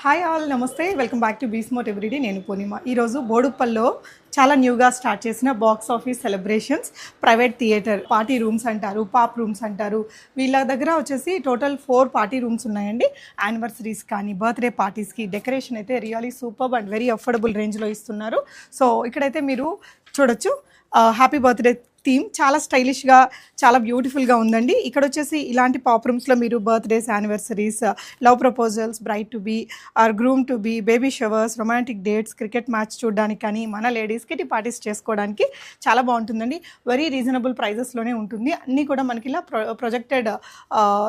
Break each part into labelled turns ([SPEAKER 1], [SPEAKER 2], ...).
[SPEAKER 1] Hi all నమస్తే welcome back to బీస్మోట్ everyday. నేను పూర్ణిమ. ఈరోజు బోడుప్పల్లో చాలా న్యూగా స్టార్ట్ చేసిన box office celebrations private theatre party rooms అంటారు, పాప్ రూమ్స్ అంటారు. వీళ్ళ దగ్గర వచ్చేసి టోటల్ 4 పార్టీ రూమ్స్ ఉన్నాయండి. యానివర్సరీస్ కానీ బర్త్డే పార్టీస్కి డెకరేషన్ అయితే really super and very affordable రేంజ్లో ఇస్తున్నారు. సో ఇక్కడైతే మీరు చూడొచ్చు హ్యాపీ బర్త్డే థీమ్ చాలా స్టైలిష్గా చాలా బ్యూటిఫుల్గా ఉందండి. ఇక్కడ వచ్చేసి ఇలాంటి పాప్ రూమ్స్లో మీరు birthdays, anniversaries, love proposals, bride to be or groom to be, baby showers, romantic dates, cricket match చూడడానికి కానీ మన లేడీస్ కిటీ పార్టీస్ చేసుకోవడానికి చాలా బాగుంటుందండి. వెరీ రీజనబుల్ ప్రైజెస్లోనే ఉంటుంది. అన్నీ కూడా మనకి ఇలా projected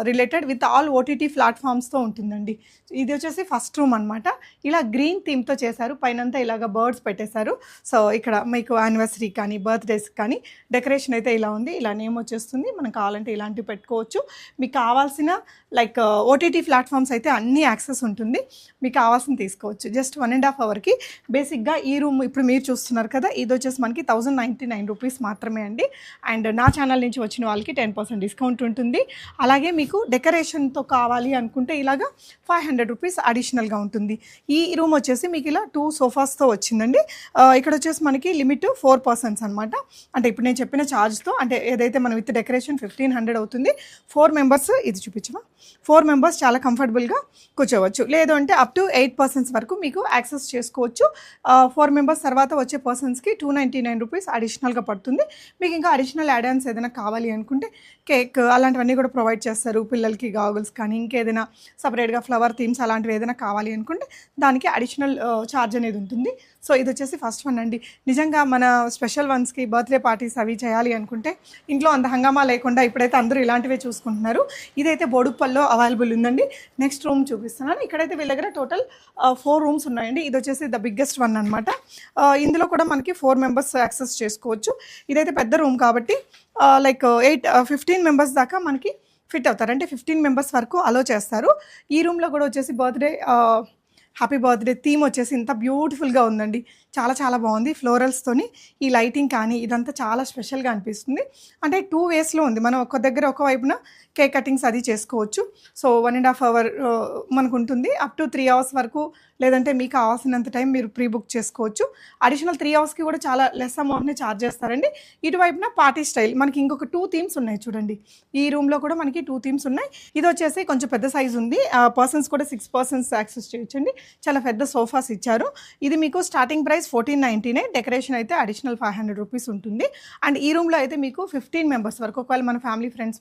[SPEAKER 1] related with all OTT ప్లాట్ఫామ్స్తో ఉంటుందండి. ఇది వచ్చేసి ఫస్ట్ రూమ్ అనమాట. ఇలా గ్రీన్ థీమ్తో చేశారు. పైనంతా ఇలాగ బర్డ్స్ పెట్టేశారు. సో ఇక్కడ మీకు యానివర్సరీ కానీ బర్త్డేస్ కానీ డెకరేషన్ అయితే ఇలా ఉంది. ఇలా నేమ్ వచ్చేస్తుంది. మనం కావాలంటే ఇలాంటివి పెట్టుకోవచ్చు. మీకు కావాల్సిన లైక్ ఓటీటీ ప్లాట్ఫామ్స్ అయితే అన్ని యాక్సెస్ ఉంటుంది. మీకు కావాల్సింది తీసుకోవచ్చు. జస్ట్ 1.5 అవర్కి బేసిక్గా ఈ రూమ్ ఇప్పుడు మీరు చూస్తున్నారు కదా, ఇది వచ్చేసి మనకి 1099 రూపీస్ మాత్రమే అండి. అండ్ నా ఛానల్ నుంచి వచ్చిన వాళ్ళకి 10% డిస్కౌంట్ ఉంటుంది. అలాగే మీకు డెకరేషన్తో కావాలి అనుకుంటే ఇలాగా 500 రూపీస్ అడిషనల్గా ఉంటుంది. ఈ రూమ్ వచ్చేసి మీకు ఇలా 2 సోఫాస్తో వచ్చిందండి. ఇక్కడ వచ్చేసి మనకి లిమిట్ 4 పర్సన్స్ అనమాట. అంటే ఇప్పుడు నేను చెప్పిన ఛార్జ్తో, అంటే ఏదైతే మనం విత్ డెకరేషన్ 1500 అవుతుంది. 4 మెంబర్స్, ఇది చూపించమా, 4 మెంబర్స్ చాలా కంఫర్టబుల్గా కూర్చోవచ్చు. లేదు అంటే అప్ టు 8 పర్సన్స్ వరకు మీకు యాక్సెస్ చేసుకోవచ్చు. 4 మెంబర్స్ తర్వాత వచ్చే పర్సన్స్కి 299 రూపీస్ అడిషనల్గా పడుతుంది. మీకు ఇంకా అడిషనల్ యాడ్-ఆన్స్ ఏదైనా కావాలి అనుకుంటే కేక్ అలాంటివన్నీ కూడా ప్రొవైడ్ చేస్తారు. పిల్లలకి గాగుల్స్ కానీ ఇంకేదైనా సపరేట్గా ఫ్లవర్ థీమ్స్ అలాంటివి ఏదైనా కావాలి అనుకుంటే దానికి అడిషనల్ ఛార్జ్ అనేది ఉంటుంది. సో ఇది వచ్చేసి ఫస్ట్ వన్ అండి. నిజంగా మన స్పెషల్ వన్స్కి బర్త్డే పార్టీస్ అవి చేయాలి అనుకుంటే ఇంట్లో అంత హంగామా లేకుండా ఇప్పుడైతే అందరూ ఇలాంటివే చూసుకుంటున్నారు. ఇదైతే బోడుప్పల్లో అవైలబుల్ ఉందండి. నెక్స్ట్ రూమ్ చూపిస్తున్నాను. ఇక్కడైతే వీళ్ళ దగ్గర టోటల్ 4 రూమ్స్ ఉన్నాయండి. ఇది వచ్చేసి ద బిగ్గెస్ట్ వన్ అనమాట. ఇందులో కూడా మనకి 4 మెంబర్స్ యాక్సెస్ చేసుకోవచ్చు. ఇదైతే పెద్ద రూమ్ కాబట్టి లైక్ 15 మెంబర్స్ దాకా మనకి ఫిట్ అవుతారు. అంటే 15 మెంబర్స్ వరకు అలో చేస్తారు. ఈ రూమ్లో కూడా వచ్చేసి బర్త్డే హ్యాపీ బర్త్డే థీమ్ వచ్చేసి ఇంత బ్యూటిఫుల్గా ఉందండి. చాలా చాలా బాగుంది. ఫ్లోరల్స్తోని ఈ లైటింగ్ కానీ ఇదంతా చాలా స్పెషల్గా అనిపిస్తుంది. అంటే 2 వేస్లో ఉంది. మనం ఒక దగ్గర ఒకవైపున కేక్ కటింగ్స్ అది చేసుకోవచ్చు. సో 1.5 అవర్ మనకు ఉంటుంది. అప్ టు 3 అవర్స్ వరకు, లేదంటే మీకు కావాల్సినంత టైం మీరు ప్రీ బుక్ చేసుకోవచ్చు. అడిషనల్ 3 అవర్స్కి కూడా చాలా లెస్ అమౌంట్ని ఛార్జ్ చేస్తారండి. ఇటువైపున పార్టీ స్టైల్ మనకి ఇంకొక 2 థీమ్స్ ఉన్నాయి చూడండి. ఈ రూమ్లో కూడా మనకి 2 థీమ్స్ ఉన్నాయి. ఇది వచ్చేసి కొంచెం పెద్ద సైజ్ ఉంది. పర్సన్స్ కూడా 6 పర్సన్స్ యాక్సెస్ చేయొచ్చండి. చాలా పెద్ద సోఫాస్ ఇచ్చారు. ఇది మీకు స్టార్టింగ్ ప్రైస్ 1499. డెకరేషన్ అయితే అడిషనల్ 500 రూపీస్ ఉంటుంది. అండ్ ఈ రూమ్లో అయితే మీకు 15 మెంబర్స్ వరకు, ఒకవేళ మన ఫ్యామిలీ ఫ్రెండ్స్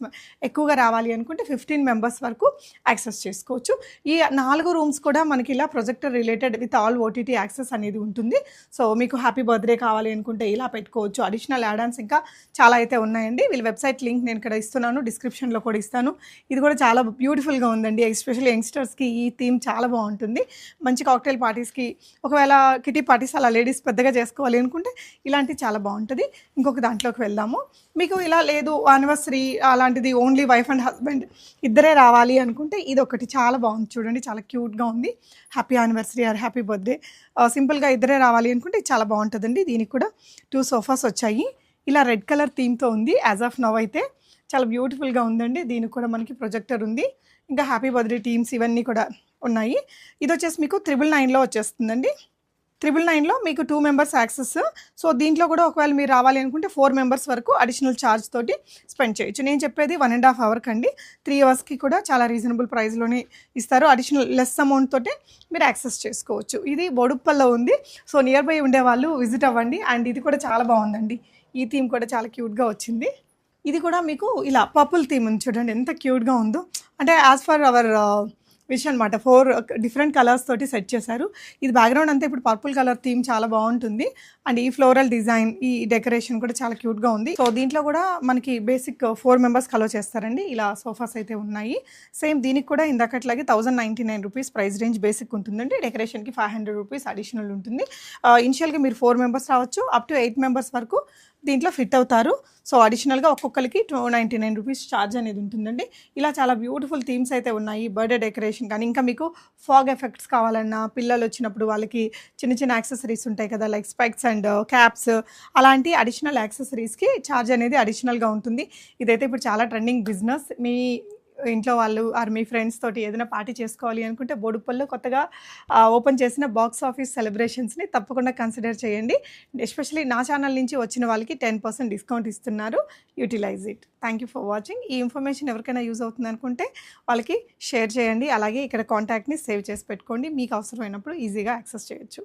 [SPEAKER 1] ఎక్కువగా రావాలి అనుకుంటే 15 మెంబర్స్ వరకు యాక్సెస్ చేసుకోవచ్చు. ఈ 4 రూమ్స్ కూడా మనకి ఇలా projector related with all OTT access అనేది ఉంటుంది. సో మీకు హ్యాపీ బర్త్డే కావాలి అనుకుంటే ఇలా పెట్టుకోవచ్చు. అడిషనల్ యాడ్-ఆన్స్ ఇంకా చాలా అయితే ఉన్నాయండి. వీళ్ళ వెబ్సైట్ లింక్ నేను ఇక్కడ ఇస్తున్నాను, డిస్క్రిప్షన్లో కూడా ఇస్తాను. ఇది కూడా చాలా బ్యూటిఫుల్గా ఉందండి. ఎస్పెషల్లీ యంగ్స్టర్స్కి ఈ థీమ్ చాలా బాగుంటుంది. మంచి కాక్టైల్ పార్టీస్కి, ఒకవేళ కిటీ పార్టీస్ అలా లేడీస్ పెద్దగా చేసుకోవాలి అనుకుంటే ఇలాంటివి చాలా బాగుంటుంది. ఇంకొక దాంట్లోకి వెళ్దాము. మీకు ఇలా లేదు యానివర్సరీ అలాంటిది ఓన్లీ వైఫ్ అండ్ హస్బెండ్ ఇద్దరే రావాలి అనుకుంటే ఇది ఒకటి చాలా బాగుంది చూడండి. చాలా క్యూట్గా ఉంది. Happy anniversary or happy birthday సింపుల్గా ఇద్దరే రావాలి అనుకుంటే ఇది చాలా బాగుంటుందండి. దీనికి కూడా 2 సోఫాస్ వచ్చాయి. ఇలా రెడ్ కలర్ థీమ్తో ఉంది. యాజ్ ఆఫ్ నవ్ అయితే చాలా బ్యూటిఫుల్గా ఉందండి. దీనికి కూడా మనకి ప్రొజెక్టర్ ఉంది. ఇంకా హ్యాపీ బర్త్డే టీమ్స్ ఇవన్నీ కూడా ఉన్నాయి. ఇది వచ్చేసి మీకు 999లో వచ్చేస్తుందండి. 999లో మీకు 2 మెంబర్స్ యాక్సెస్. సో దీంట్లో కూడా ఒకవేళ మీరు రావాలి అనుకుంటే 4 మెంబర్స్ వరకు అడిషనల్ ఛార్జ్ తోటి స్పెండ్ చేయొచ్చు. నేను చెప్పేది 1.5 అవర్కి అండి. 3 అవర్స్కి కూడా చాలా రీజనబుల్ ప్రైస్లోనే ఇస్తారు. అడిషనల్ లెస్ అమౌంట్ తోటే మీరు యాక్సెస్ చేసుకోవచ్చు. ఇది బోడుప్పల్లో ఉంది. సో నియర్ బై ఉండే వాళ్ళు విజిట్ అవ్వండి. అండ్ ఇది కూడా చాలా బాగుందండి. ఈ థీమ్ కూడా చాలా క్యూట్గా వచ్చింది. ఇది కూడా మీకు ఇలా పర్పుల్ థీమ్ ఉంది చూడండి, ఎంత క్యూట్గా ఉందో. అంటే యాజ్ ఫర్ అవర్ విష్ అనమాట. 4 డిఫరెంట్ కలర్స్ తోటి సెట్ చేశారు. ఇది బ్యాక్గ్రౌండ్ అంతా ఇప్పుడు పర్పుల్ కలర్ థీమ్ చాలా బాగుంటుంది. అండ్ ఈ ఫ్లోరల్ డిజైన్, ఈ డెకరేషన్ కూడా చాలా క్యూట్గా ఉంది. సో దీంట్లో కూడా మనకి బేసిక్ 4 మెంబర్స్ కలో చేస్తారండి. ఇలా సోఫాస్ అయితే ఉన్నాయి. సేమ్ దీనికి కూడా ఇందాకట్లాగే 1099 రూపీస్ ప్రైస్ రేంజ్ బేసిక్ ఉంటుందండి. డెకరేషన్కి 500 రూపీస్ అడిషనల్ ఉంటుంది. ఇనిషియల్గా మీరు 4 మెంబర్స్ రావచ్చు. అప్ టు 8 మెంబర్స్ వరకు దీంట్లో ఫిట్ అవుతారు. సో అడిషనల్గా ఒక్కొక్కరికి 299 రూపీస్ ఛార్జ్ అనేది ఉంటుందండి. ఇలా చాలా బ్యూటిఫుల్ థీమ్స్ అయితే ఉన్నాయి. బర్త్డే డెకరేషన్ కానీ ఇంకా మీకు ఫాగ్ ఎఫెక్ట్స్ కావాలన్నా, పిల్లలు వచ్చినప్పుడు వాళ్ళకి చిన్న చిన్న యాక్సెసరీస్ ఉంటాయి కదా, లైక్ స్పెక్స్ అండ్ క్యాప్స్, అలాంటి అడిషనల్ యాక్సెసరీస్కి ఛార్జ్ అనేది అడిషనల్గా ఉంటుంది. ఇదైతే ఇప్పుడు చాలా ట్రెండింగ్ బిజినెస్. మీ ఇంట్లో వాళ్ళు ఆర్ మీ ఫ్రెండ్స్ తోటి ఏదైనా పార్టీ చేసుకోవాలి అనుకుంటే బోడుప్పల్లో కొత్తగా ఓపెన్ చేసిన బాక్స్ ఆఫీస్ సెలబ్రేషన్స్ని తప్పకుండా కన్సిడర్ చేయండి. ఎస్పెషల్లీ నా ఛానల్ నుంచి వచ్చిన వాళ్ళకి 10% డిస్కౌంట్ ఇస్తున్నారు. Utilize it. Thank you for watching. ఈ ఇన్ఫర్మేషన్ ఎవరికైనా యూజ్ అవుతుంది అనుకుంటే వాళ్ళకి షేర్ చేయండి. అలాగే ఇక్కడ కాంటాక్ట్ని సేవ్ చేసి పెట్టుకోండి. మీకు అవసరమైనప్పుడు ఈజీగా యాక్సెస్ చేయొచ్చు.